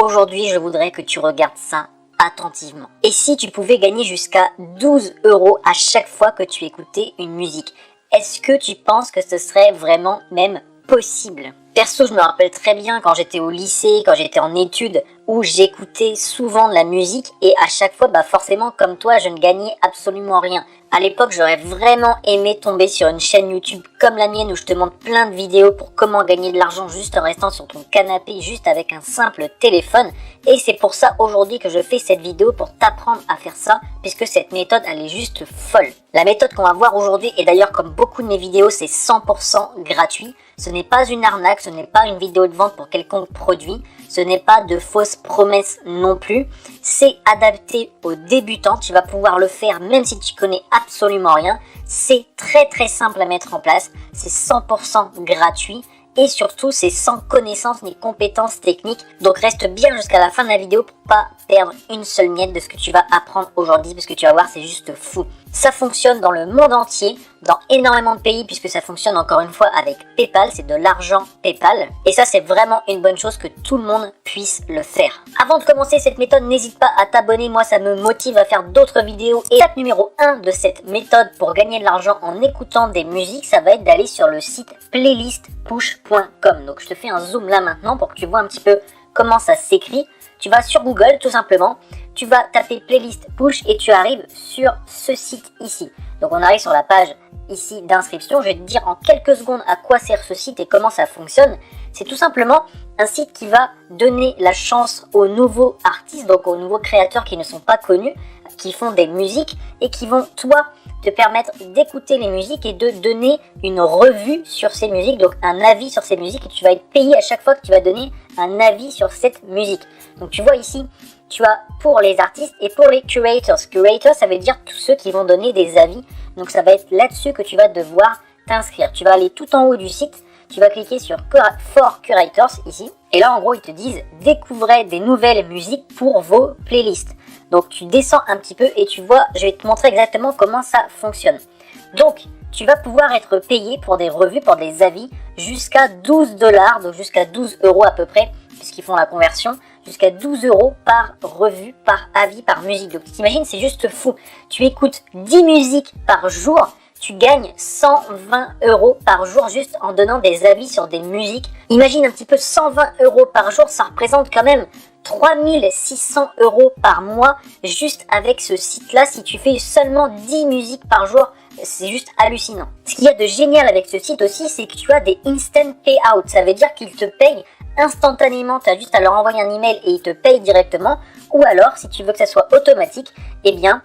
aujourd'hui, je voudrais que tu regardes ça attentivement. Et si tu pouvais gagner jusqu'à 12 € à chaque fois que tu écoutais une musique, est-ce que tu penses que ce serait vraiment même possible? Perso, je me rappelle très bien quand j'étais au lycée, quand j'étais en études, où j'écoutais souvent de la musique et à chaque fois, forcément, comme toi, je ne gagnais absolument rien. À l'époque, j'aurais vraiment aimé tomber sur une chaîne YouTube comme la mienne où je te montre plein de vidéos pour comment gagner de l'argent juste en restant sur ton canapé, juste avec un simple téléphone. Et c'est pour ça aujourd'hui que je fais cette vidéo pour t'apprendre à faire ça, puisque cette méthode, elle est juste folle. La méthode qu'on va voir aujourd'hui, et d'ailleurs comme beaucoup de mes vidéos, c'est 100% gratuit. Ce n'est pas une arnaque, ce n'est pas une vidéo de vente pour quelconque produit, ce n'est pas de fausses promesses non plus. C'est adapté aux débutants, tu vas pouvoir le faire même si tu connais absolument rien. C'est très simple à mettre en place, c'est 100% gratuit. Et surtout, c'est sans connaissances ni compétences techniques. Donc reste bien jusqu'à la fin de la vidéo pour pas perdre une seule miette de ce que tu vas apprendre aujourd'hui, parce que tu vas voir, c'est juste fou. Ça fonctionne dans le monde entier, dans énormément de pays, puisque ça fonctionne encore une fois avec PayPal, c'est de l'argent PayPal. Et ça, c'est vraiment une bonne chose que tout le monde puisse le faire. Avant de commencer cette méthode, n'hésite pas à t'abonner, moi ça me motive à faire d'autres vidéos. Et étape numéro 1 de cette méthode pour gagner de l'argent en écoutant des musiques, ça va être d'aller sur le site playlistpush.com. Donc je te fais un zoom là maintenant pour que tu vois un petit peu comment ça s'écrit. Tu vas sur Google tout simplement, tu vas taper playlist push et tu arrives sur ce site ici. Donc on arrive sur la page ici d'inscription. Je vais te dire en quelques secondes à quoi sert ce site et comment ça fonctionne. C'est tout simplement un site qui va donner la chance aux nouveaux artistes, donc aux nouveaux créateurs qui ne sont pas connus, qui font des musiques et qui vont, toi, te permettre d'écouter les musiques et de donner une revue sur ces musiques, donc un avis sur ces musiques, et tu vas être payé à chaque fois que tu vas donner un avis sur cette musique. Donc tu vois ici, tu as pour les artistes et pour les curators. Curators, ça veut dire tous ceux qui vont donner des avis. Donc ça va être là-dessus que tu vas devoir t'inscrire. Tu vas aller tout en haut du site, tu vas cliquer sur For Curators ici. Et là, en gros, ils te disent « Découvrez des nouvelles musiques pour vos playlists ». Donc tu descends un petit peu et tu vois, je vais te montrer exactement comment ça fonctionne. Donc, tu vas pouvoir être payé pour des revues, pour des avis, jusqu'à 12 $, donc jusqu'à 12 € à peu près, puisqu'ils font la conversion, jusqu'à 12 € par revue, par avis, par musique. Donc t'imagines, c'est juste fou. Tu écoutes 10 musiques par jour, tu gagnes 120 € par jour juste en donnant des avis sur des musiques. Imagine un petit peu 120 € par jour, ça représente quand même 3600 € par mois juste avec ce site-là. Si tu fais seulement 10 musiques par jour, c'est juste hallucinant. Ce qu'il y a de génial avec ce site aussi, c'est que tu as des instant payouts. Ça veut dire qu'ils te payent instantanément, tu as juste à leur envoyer un email et ils te payent directement. Ou alors, si tu veux que ça soit automatique, eh bien,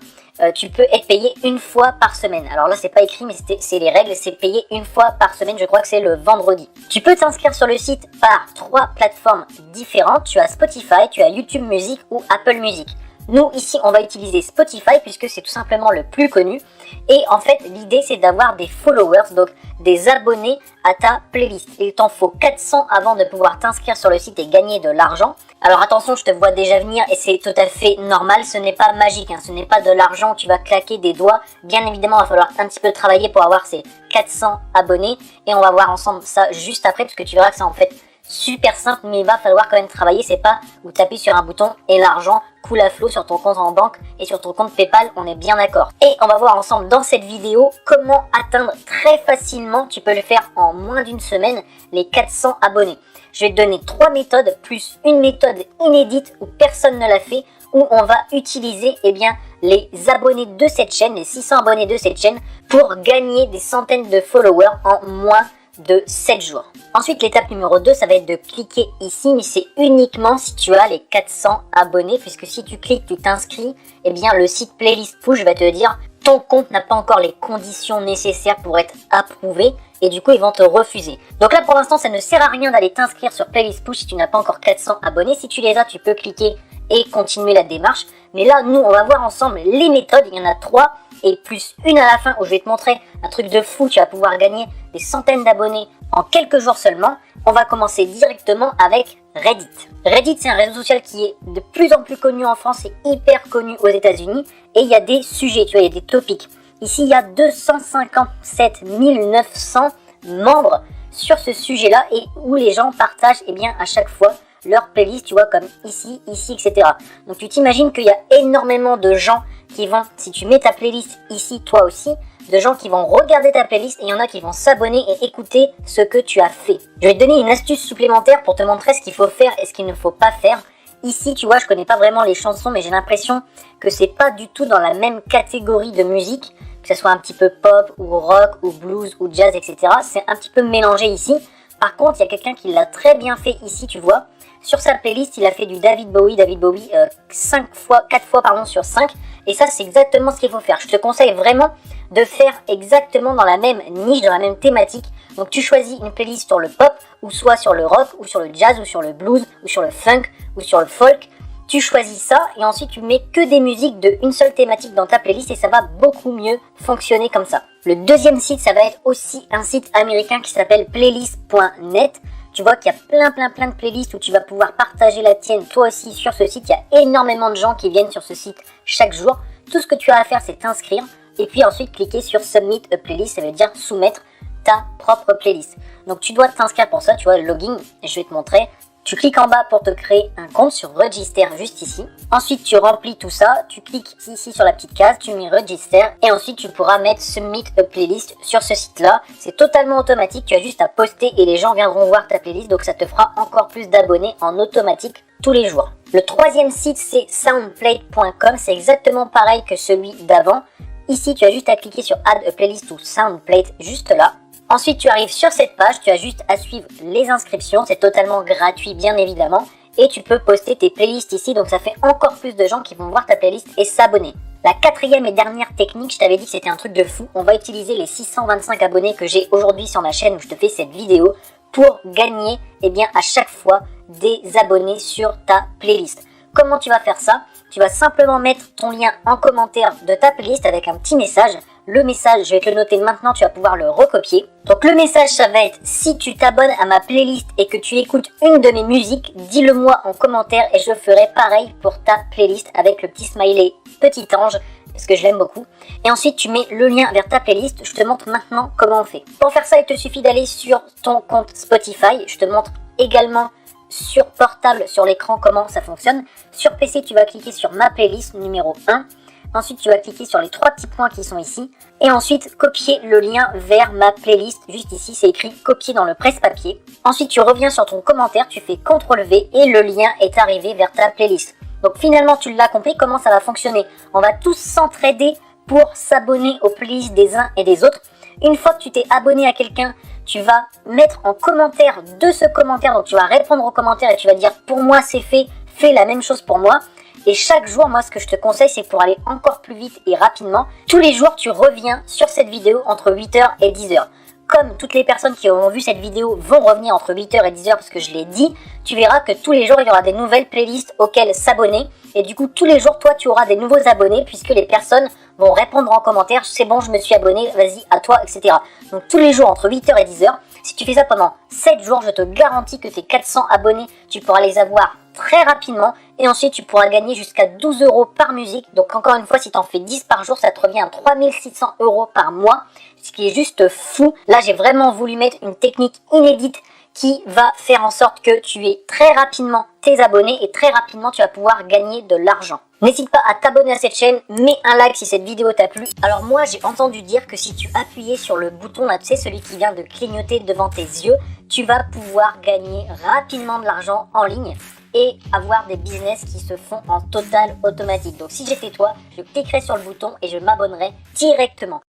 tu peux être payé une fois par semaine. Alors là, c'est pas écrit, mais c'est les règles, c'est payé une fois par semaine, je crois que c'est le vendredi. Tu peux t'inscrire sur le site par 3 plateformes différentes. Tu as Spotify, tu as YouTube Music ou Apple Music. Nous, ici, on va utiliser Spotify puisque c'est tout simplement le plus connu. Et en fait, l'idée, c'est d'avoir des followers, donc des abonnés à ta playlist. Il t'en faut 400 avant de pouvoir t'inscrire sur le site et gagner de l'argent. Alors attention, je te vois déjà venir et c'est tout à fait normal. Ce n'est pas magique, ce n'est pas de l'argent où tu vas claquer des doigts. Bien évidemment, il va falloir un petit peu travailler pour avoir ces 400 abonnés. Et on va voir ensemble ça juste après parce que tu verras que c'est en fait super simple, mais il va falloir quand même travailler. C'est pas où taper sur un bouton et l'argent coule à flot sur ton compte en banque et sur ton compte PayPal, on est bien d'accord. Et on va voir ensemble dans cette vidéo comment atteindre très facilement, tu peux le faire en moins d'une semaine, les 400 abonnés. Je vais te donner 3 méthodes plus une méthode inédite où personne ne l'a fait, où on va utiliser les abonnés de cette chaîne, les 600 abonnés de cette chaîne pour gagner des centaines de followers en moins de 7 jours. Ensuite, l'étape numéro 2, ça va être de cliquer ici, mais c'est uniquement si tu as les 400 abonnés, puisque si tu cliques, tu t'inscris, le site Playlist Push va te dire ton compte n'a pas encore les conditions nécessaires pour être approuvé, et du coup, ils vont te refuser. Donc là, pour l'instant, ça ne sert à rien d'aller t'inscrire sur Playlist Push si tu n'as pas encore 400 abonnés. Si tu les as, tu peux cliquer et continuer la démarche. Mais là, nous, on va voir ensemble les méthodes, il y en a 3, et plus une à la fin où je vais te montrer un truc de fou, tu vas pouvoir gagner des centaines d'abonnés en quelques jours seulement. On va commencer directement avec Reddit. Reddit, c'est un réseau social qui est de plus en plus connu en France et hyper connu aux États-Unis. Et il y a des sujets, tu vois, il y a des topics. Ici, il y a 257 900 membres sur ce sujet-là et où les gens partagent à chaque fois leur playlist, tu vois, comme ici, etc. Donc tu t'imagines qu'il y a énormément de gens qui vont, si tu mets ta playlist ici, toi aussi, de gens qui vont regarder ta playlist et il y en a qui vont s'abonner et écouter ce que tu as fait. Je vais te donner une astuce supplémentaire pour te montrer ce qu'il faut faire et ce qu'il ne faut pas faire. Ici, tu vois, je connais pas vraiment les chansons, mais j'ai l'impression que c'est pas du tout dans la même catégorie de musique, que ce soit un petit peu pop ou rock ou blues ou jazz, etc. C'est un petit peu mélangé ici. Par contre, il y a quelqu'un qui l'a très bien fait ici, tu vois. Sur sa playlist, il a fait du David Bowie 4 fois sur 5. Et ça, c'est exactement ce qu'il faut faire. Je te conseille vraiment de faire exactement dans la même niche, dans la même thématique. Donc tu choisis une playlist sur le pop, ou soit sur le rock, ou sur le jazz, ou sur le blues, ou sur le funk, ou sur le folk. Tu choisis ça et ensuite tu mets que des musiques de une seule thématique dans ta playlist et ça va beaucoup mieux fonctionner comme ça. Le deuxième site, ça va être aussi un site américain qui s'appelle playlist.net. Tu vois qu'il y a plein de playlists où tu vas pouvoir partager la tienne toi aussi sur ce site. Il y a énormément de gens qui viennent sur ce site chaque jour. Tout ce que tu as à faire, c'est t'inscrire et puis ensuite cliquer sur Submit a Playlist, ça veut dire soumettre ta propre playlist. Donc tu dois t'inscrire pour ça, tu vois, le login, et je vais te montrer. Tu cliques en bas pour te créer un compte sur Register juste ici. Ensuite, tu remplis tout ça. Tu cliques ici sur la petite case, tu mets Register. Et ensuite, tu pourras mettre Submit a Playlist sur ce site-là. C'est totalement automatique. Tu as juste à poster et les gens viendront voir ta playlist. Donc, ça te fera encore plus d'abonnés en automatique tous les jours. Le troisième site, c'est soundplate.com. C'est exactement pareil que celui d'avant. Ici, tu as juste à cliquer sur Add a Playlist ou Soundplate juste là. Ensuite, tu arrives sur cette page, tu as juste à suivre les inscriptions, c'est totalement gratuit bien évidemment, et tu peux poster tes playlists ici, donc ça fait encore plus de gens qui vont voir ta playlist et s'abonner. La quatrième et dernière technique, je t'avais dit que c'était un truc de fou, on va utiliser les 625 abonnés que j'ai aujourd'hui sur ma chaîne où je te fais cette vidéo pour gagner à chaque fois des abonnés sur ta playlist. Comment tu vas faire ça? Tu vas simplement mettre ton lien en commentaire de ta playlist avec un petit message. Le message, je vais te le noter maintenant, tu vas pouvoir le recopier. Donc le message, ça va être: si tu t'abonnes à ma playlist et que tu écoutes une de mes musiques, dis-le moi en commentaire et je ferai pareil pour ta playlist avec le petit smiley petit ange, parce que je l'aime beaucoup. Et ensuite, tu mets le lien vers ta playlist. Je te montre maintenant comment on fait. Pour faire ça, il te suffit d'aller sur ton compte Spotify. Je te montre également sur portable, sur l'écran, comment ça fonctionne. Sur PC, tu vas cliquer sur ma playlist numéro 1. Ensuite, tu vas cliquer sur les 3 petits points qui sont ici. Et ensuite, copier le lien vers ma playlist. Juste ici, c'est écrit copier dans le presse-papier. Ensuite, tu reviens sur ton commentaire, tu fais CTRL-V et le lien est arrivé vers ta playlist. Donc finalement, tu l'as compris, comment ça va fonctionner. On va tous s'entraider pour s'abonner aux playlists des uns et des autres. Une fois que tu t'es abonné à quelqu'un, tu vas mettre en commentaire de ce commentaire. Donc tu vas répondre aux commentaires et tu vas dire: pour moi c'est fait, fais la même chose pour moi. Et chaque jour, moi, ce que je te conseille, c'est pour aller encore plus vite et rapidement, tous les jours, tu reviens sur cette vidéo entre 8h et 10h. Comme toutes les personnes qui auront vu cette vidéo vont revenir entre 8h et 10h parce que je l'ai dit, tu verras que tous les jours, il y aura des nouvelles playlists auxquelles s'abonner. Et du coup, tous les jours, toi, tu auras des nouveaux abonnés puisque les personnes vont répondre en commentaire: c'est bon, je me suis abonné, vas-y, à toi, etc. Donc tous les jours, entre 8h et 10h, si tu fais ça pendant 7 jours, je te garantis que tes 400 abonnés, tu pourras les avoir très rapidement. Et ensuite, tu pourras gagner jusqu'à 12 € par musique. Donc encore une fois, si tu en fais 10 par jour, ça te revient à 3600 € par mois. Ce qui est juste fou. Là, j'ai vraiment voulu mettre une technique inédite qui va faire en sorte que tu aies très rapidement tes abonnés et très rapidement tu vas pouvoir gagner de l'argent. N'hésite pas à t'abonner à cette chaîne, mets un like si cette vidéo t'a plu. Alors moi, j'ai entendu dire que si tu appuyais sur le bouton là, tu sais, celui qui vient de clignoter devant tes yeux, tu vas pouvoir gagner rapidement de l'argent en ligne et avoir des business qui se font en total automatique. Donc si j'étais toi, je cliquerais sur le bouton et je m'abonnerais directement.